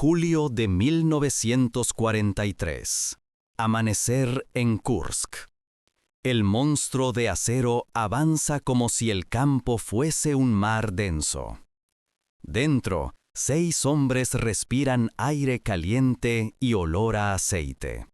Julio de 1943. Amanecer en Kursk. El monstruo de acero avanza como si el campo fuese un mar denso. Dentro, 6 hombres respiran aire caliente y olor a aceite.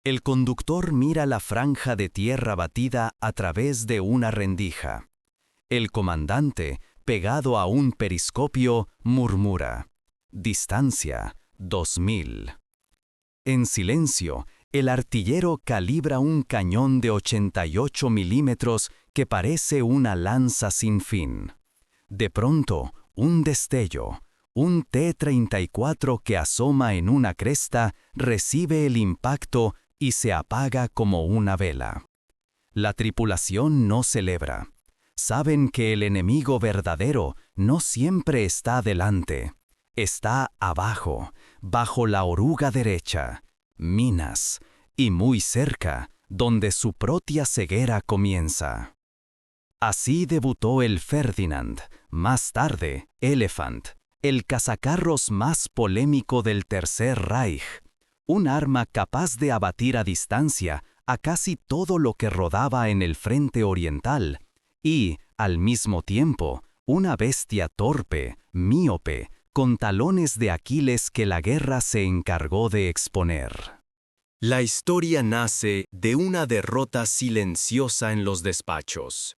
El conductor mira la franja de tierra batida a través de una rendija. El comandante, pegado a un periscopio, murmura: distancia, 2000. En silencio, el artillero calibra un cañón de 88 milímetros que parece una lanza sin fin. De pronto, un destello, un T-34 que asoma en una cresta, recibe el impacto y se apaga como una vela. La tripulación no celebra. Saben que el enemigo verdadero no siempre está delante. Está abajo, bajo la oruga derecha, minas, y muy cerca, donde su propia ceguera comienza. Así debutó el Ferdinand, más tarde Elephant, el cazacarros más polémico del Tercer Reich, un arma capaz de abatir a distancia a casi todo lo que rodaba en el frente oriental, y, al mismo tiempo, una bestia torpe, míope, con talones de Aquiles que la guerra se encargó de exponer. La historia nace de una derrota silenciosa en los despachos.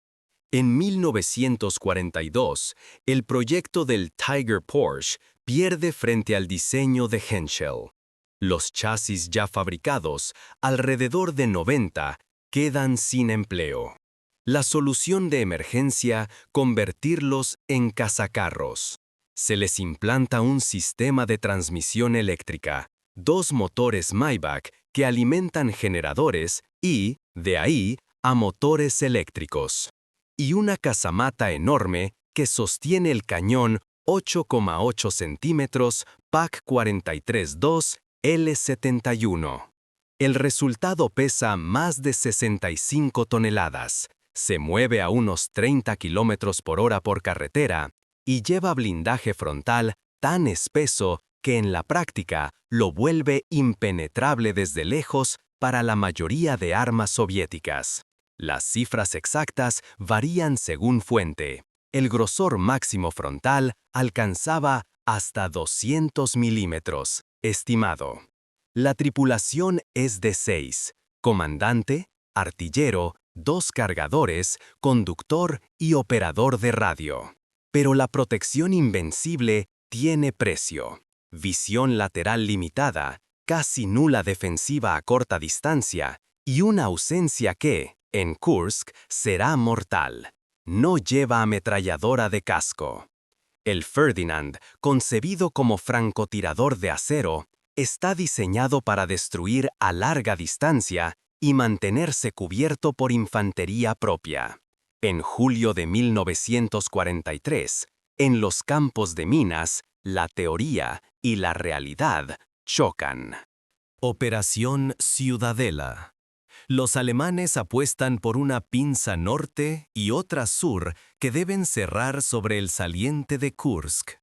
En 1942, el proyecto del Tiger Porsche pierde frente al diseño de Henschel. Los chasis ya fabricados, alrededor de 90, quedan sin empleo. La solución de emergencia: convertirlos en cazacarros. Se les implanta un sistema de transmisión eléctrica, 2 motores Maybach que alimentan generadores y, de ahí, a motores eléctricos. Y una casamata enorme que sostiene el cañón 8,8 centímetros PAC 43-2 L71. El resultado pesa más de 65 toneladas, se mueve a unos 30 kilómetros por hora por carretera y lleva blindaje frontal tan espeso que en la práctica lo vuelve impenetrable desde lejos para la mayoría de armas soviéticas. Las cifras exactas varían según fuente. El grosor máximo frontal alcanzaba hasta 200 milímetros, estimado. La tripulación es de 6: comandante, artillero, 2 cargadores, conductor y operador de radio. Pero la protección invencible tiene precio. Visión lateral limitada, casi nula defensiva a corta distancia y una ausencia que, en Kursk, será mortal. No lleva ametralladora de casco. El Ferdinand, concebido como francotirador de acero, está diseñado para destruir a larga distancia y mantenerse cubierto por infantería propia. En julio de 1943, en los campos de minas, la teoría y la realidad chocan. Operación Ciudadela. Los alemanes apuestan por una pinza norte y otra sur que deben cerrar sobre el saliente de Kursk.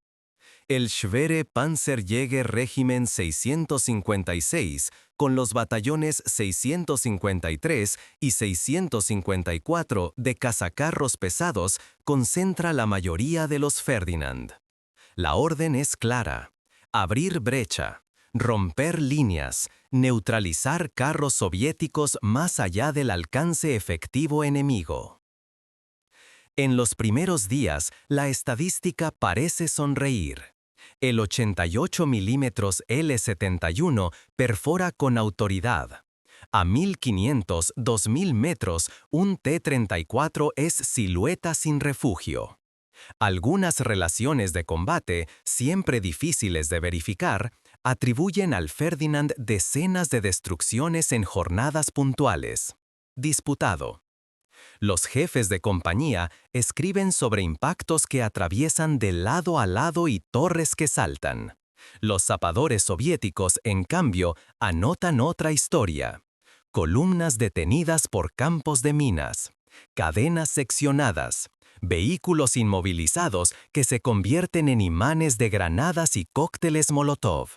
El Schwere Panzerjäger-Regiment 656, con los batallones 653 y 654 de cazacarros pesados, concentra la mayoría de los Ferdinand. La orden es clara: abrir brecha, romper líneas, neutralizar carros soviéticos más allá del alcance efectivo enemigo. En los primeros días, la estadística parece sonreír. El 88 milímetros L71 perfora con autoridad. A 1500-2000 metros, un T-34 es silueta sin refugio. Algunas relaciones de combate, siempre difíciles de verificar, atribuyen al Ferdinand decenas de destrucciones en jornadas puntuales. Disputado. Los jefes de compañía escriben sobre impactos que atraviesan de lado a lado y torres que saltan. Los zapadores soviéticos, en cambio, anotan otra historia: columnas detenidas por campos de minas, cadenas seccionadas, vehículos inmovilizados que se convierten en imanes de granadas y cócteles Molotov.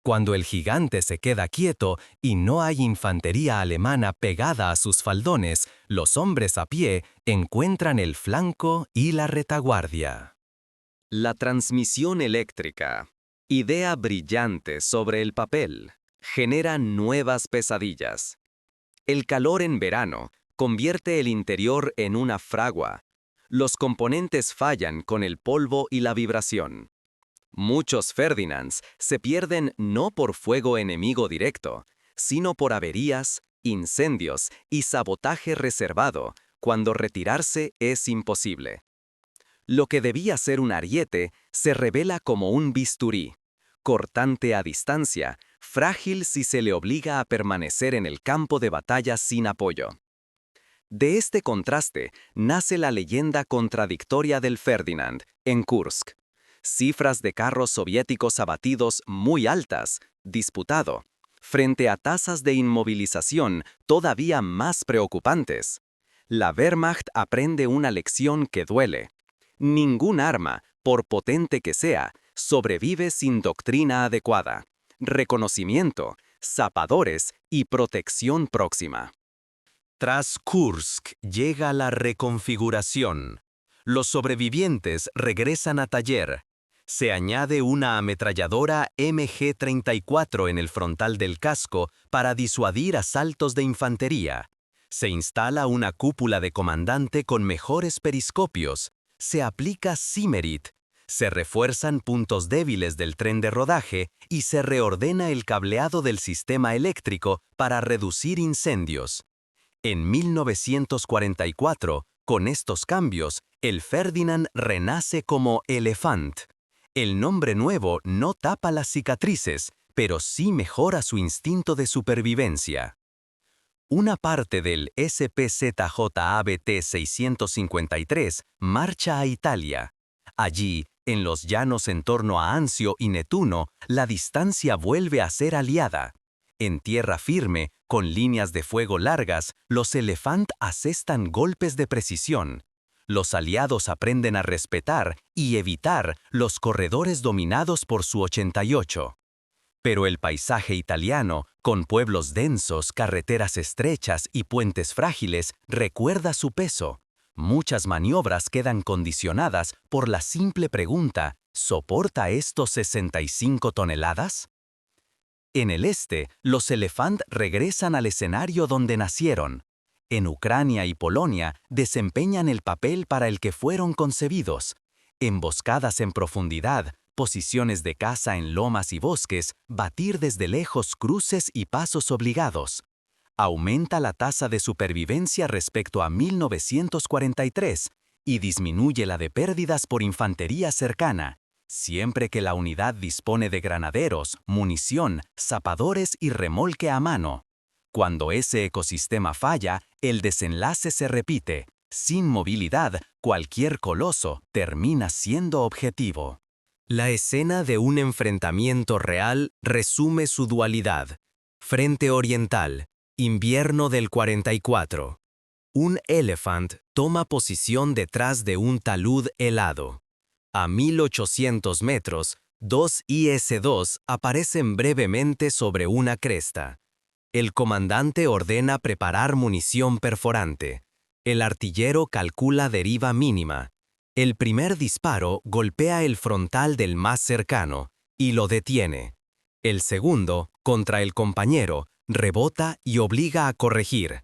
Cuando el gigante se queda quieto y no hay infantería alemana pegada a sus faldones, los hombres a pie encuentran el flanco y la retaguardia. La transmisión eléctrica, idea brillante sobre el papel, genera nuevas pesadillas. El calor en verano convierte el interior en una fragua. Los componentes fallan con el polvo y la vibración. Muchos Ferdinands se pierden no por fuego enemigo directo, sino por averías, incendios y sabotaje reservado, cuando retirarse es imposible. Lo que debía ser un ariete se revela como un bisturí, cortante a distancia, frágil si se le obliga a permanecer en el campo de batalla sin apoyo. De este contraste nace la leyenda contradictoria del Ferdinand, en Kursk. Cifras de carros soviéticos abatidos muy altas, disputado, frente a tasas de inmovilización todavía más preocupantes. La Wehrmacht aprende una lección que duele. Ningún arma, por potente que sea, sobrevive sin doctrina adecuada, reconocimiento, zapadores y protección próxima. Tras Kursk llega la reconfiguración. Los sobrevivientes regresan a taller. Se añade una ametralladora MG-34 en el frontal del casco para disuadir asaltos de infantería. Se instala una cúpula de comandante con mejores periscopios. Se aplica Simerit. Se refuerzan puntos débiles del tren de rodaje y se reordena el cableado del sistema eléctrico para reducir incendios. En 1944, con estos cambios, el Ferdinand renace como Elefant. El nombre nuevo no tapa las cicatrices, pero sí mejora su instinto de supervivencia. Una parte del SPZJABT 653 marcha a Italia. Allí, en los llanos en torno a Anzio y Nettuno, la distancia vuelve a ser aliada. En tierra firme, con líneas de fuego largas, los Elefant asestan golpes de precisión. Los aliados aprenden a respetar y evitar los corredores dominados por su 88. Pero el paisaje italiano, con pueblos densos, carreteras estrechas y puentes frágiles, recuerda su peso. Muchas maniobras quedan condicionadas por la simple pregunta: ¿soporta estos 65 toneladas? En el este, los Elefant regresan al escenario donde nacieron. En Ucrania y Polonia desempeñan el papel para el que fueron concebidos. Emboscadas en profundidad, posiciones de caza en lomas y bosques, batir desde lejos cruces y pasos obligados. Aumenta la tasa de supervivencia respecto a 1943 y disminuye la de pérdidas por infantería cercana, siempre que la unidad dispone de granaderos, munición, zapadores y remolque a mano. Cuando ese ecosistema falla, el desenlace se repite. Sin movilidad, cualquier coloso termina siendo objetivo. La escena de un enfrentamiento real resume su dualidad. Frente Oriental, invierno del 44. Un Elephant toma posición detrás de un talud helado. A 1800 metros, dos IS-2 aparecen brevemente sobre una cresta. El comandante ordena preparar munición perforante. El artillero calcula deriva mínima. El primer disparo golpea el frontal del más cercano y lo detiene. El segundo, contra el compañero, rebota y obliga a corregir.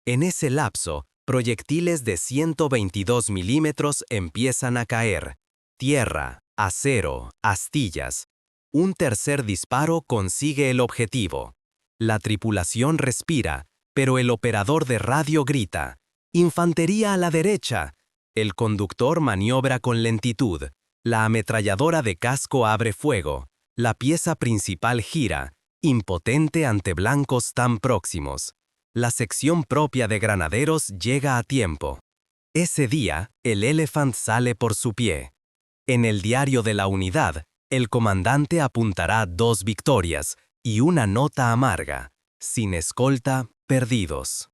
En ese lapso, proyectiles de 122 milímetros empiezan a caer. Tierra, acero, astillas. Un tercer disparo consigue el objetivo. La tripulación respira, pero el operador de radio grita: ¡Infantería a la derecha! El conductor maniobra con lentitud. La ametralladora de casco abre fuego. La pieza principal gira, impotente ante blancos tan próximos. La sección propia de granaderos llega a tiempo. Ese día, el Elephant sale por su pie. En el diario de la unidad, el comandante apuntará 2 victorias y una nota amarga: sin escolta, perdidos.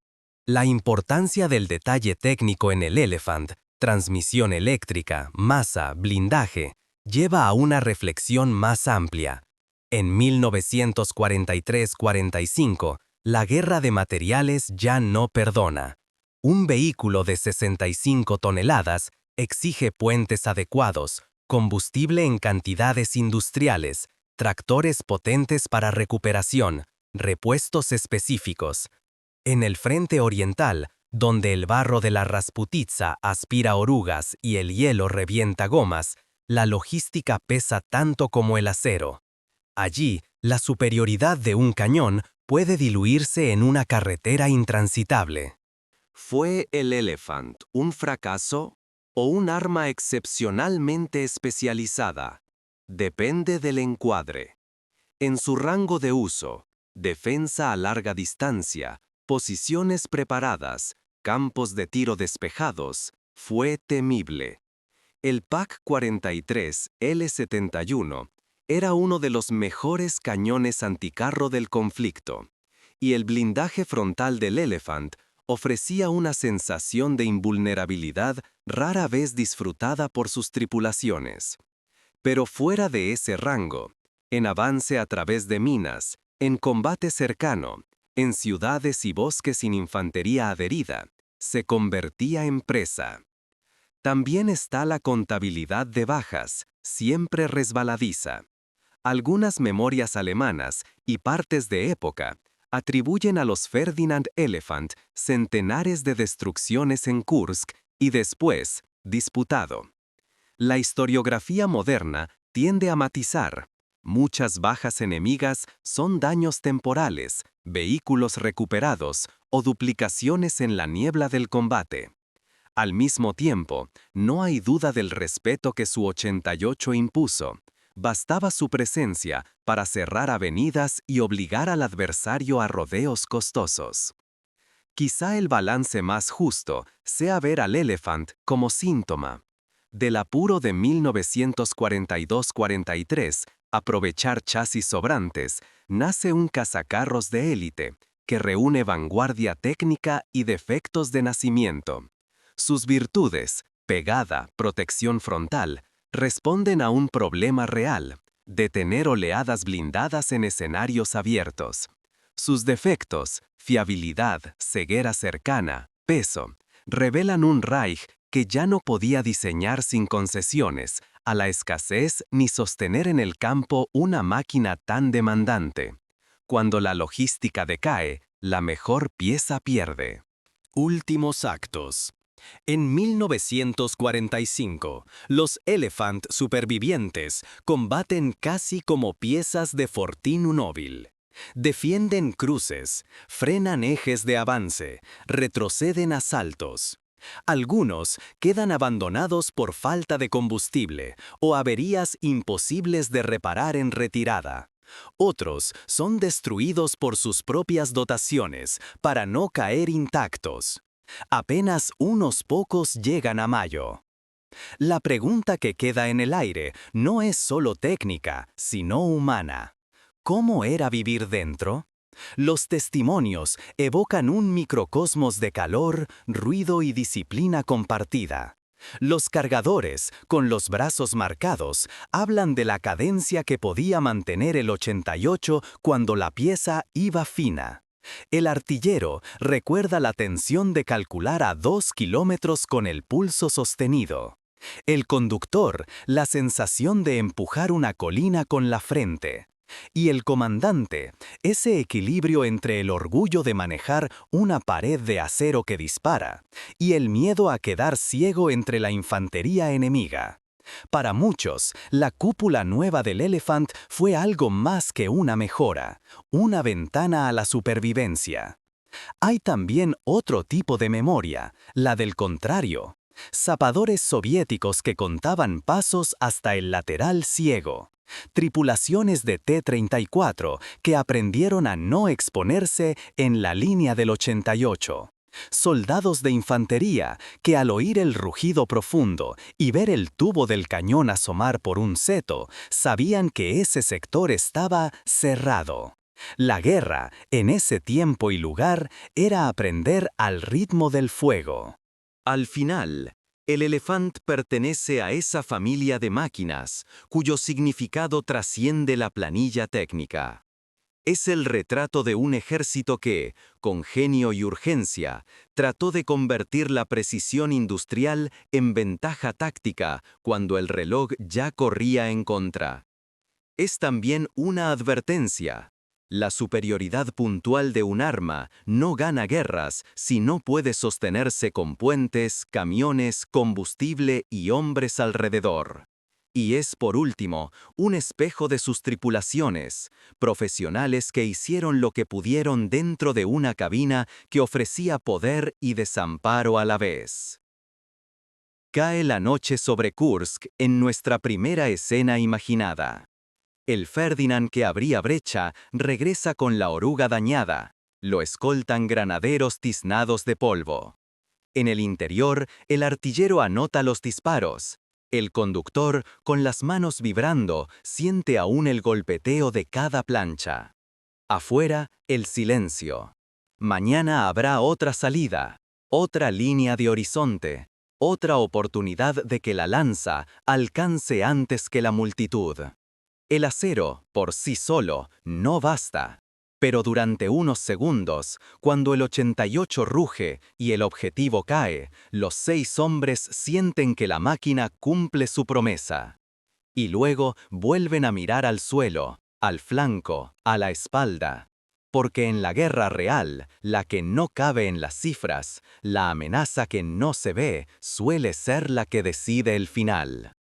La importancia del detalle técnico en el Elephant transmisión eléctrica, masa, blindaje, lleva a una reflexión más amplia. En 1943-45, la guerra de materiales ya no perdona. Un vehículo de 65 toneladas exige puentes adecuados, combustible en cantidades industriales, tractores potentes para recuperación, repuestos específicos. En el frente oriental, donde el barro de la Rasputitsa aspira orugas y el hielo revienta gomas, la logística pesa tanto como el acero. Allí, la superioridad de un cañón puede diluirse en una carretera intransitable. ¿Fue el Elephant un fracaso o un arma excepcionalmente especializada? Depende del encuadre. En su rango de uso, defensa a larga distancia, posiciones preparadas, campos de tiro despejados, fue temible. El PAC-43 L-71 era uno de los mejores cañones anticarro del conflicto, y el blindaje frontal del Elephant ofrecía una sensación de invulnerabilidad rara vez disfrutada por sus tripulaciones. Pero fuera de ese rango, en avance a través de minas, en combate cercano, en ciudades y bosques sin infantería adherida, se convertía en presa. También está la contabilidad de bajas, siempre resbaladiza. Algunas memorias alemanas y partes de época atribuyen a los Ferdinand Elephant centenares de destrucciones en Kursk y después, disputado. La historiografía moderna tiende a matizar. Muchas bajas enemigas son daños temporales, vehículos recuperados o duplicaciones en la niebla del combate. Al mismo tiempo, no hay duda del respeto que su 88 impuso. Bastaba su presencia para cerrar avenidas y obligar al adversario a rodeos costosos. Quizá el balance más justo sea ver al Elephant como síntoma. Del apuro de 1942-43, aprovechar chasis sobrantes, nace un cazacarros de élite que reúne vanguardia técnica y defectos de nacimiento. Sus virtudes, pegada, protección frontal, responden a un problema real: detener oleadas blindadas en escenarios abiertos. Sus defectos, fiabilidad, ceguera cercana, peso, revelan un Reich que ya no podía diseñar sin concesiones a la escasez ni sostener en el campo una máquina tan demandante. Cuando la logística decae, la mejor pieza pierde. Últimos actos. En 1945, los Elephant supervivientes combaten casi como piezas de Fortino Nóbil. Defienden cruces, frenan ejes de avance, retroceden asaltos. Algunos quedan abandonados por falta de combustible o averías imposibles de reparar en retirada. Otros son destruidos por sus propias dotaciones para no caer intactos. Apenas unos pocos llegan a mayo. La pregunta que queda en el aire no es solo técnica, sino humana. ¿Cómo era vivir dentro? Los testimonios evocan un microcosmos de calor, ruido y disciplina compartida. Los cargadores, con los brazos marcados, hablan de la cadencia que podía mantener el 88 cuando la pieza iba fina. El artillero recuerda la tensión de calcular a 2 kilómetros con el pulso sostenido. El conductor, la sensación de empujar una colina con la frente. Y el comandante, ese equilibrio entre el orgullo de manejar una pared de acero que dispara y el miedo a quedar ciego entre la infantería enemiga. Para muchos, la cúpula nueva del Elephant fue algo más que una mejora, una ventana a la supervivencia. Hay también otro tipo de memoria, la del contrario. Zapadores soviéticos que contaban pasos hasta el lateral ciego. Tripulaciones de T-34 que aprendieron a no exponerse en la línea del 88. Soldados de infantería que al oír el rugido profundo y ver el tubo del cañón asomar por un seto, sabían que ese sector estaba cerrado. La guerra, en ese tiempo y lugar, era aprender al ritmo del fuego. Al final, El elefante pertenece a esa familia de máquinas, cuyo significado trasciende la planilla técnica. Es el retrato de un ejército que, con genio y urgencia, trató de convertir la precisión industrial en ventaja táctica cuando el reloj ya corría en contra. Es también una advertencia. La superioridad puntual de un arma no gana guerras si no puede sostenerse con puentes, camiones, combustible y hombres alrededor. Y es, por último, un espejo de sus tripulaciones, profesionales que hicieron lo que pudieron dentro de una cabina que ofrecía poder y desamparo a la vez. Cae la noche sobre Kursk en nuestra primera escena imaginada. El Ferdinand que abría brecha regresa con la oruga dañada. Lo escoltan granaderos tiznados de polvo. En el interior, el artillero anota los disparos. El conductor, con las manos vibrando, siente aún el golpeteo de cada plancha. Afuera, el silencio. Mañana habrá otra salida, otra línea de horizonte, otra oportunidad de que la lanza alcance antes que la multitud. El acero, por sí solo, no basta. Pero durante unos segundos, cuando el 88 ruge y el objetivo cae, los 6 hombres sienten que la máquina cumple su promesa. Y luego vuelven a mirar al suelo, al flanco, a la espalda. Porque en la guerra real, la que no cabe en las cifras, la amenaza que no se ve, suele ser la que decide el final.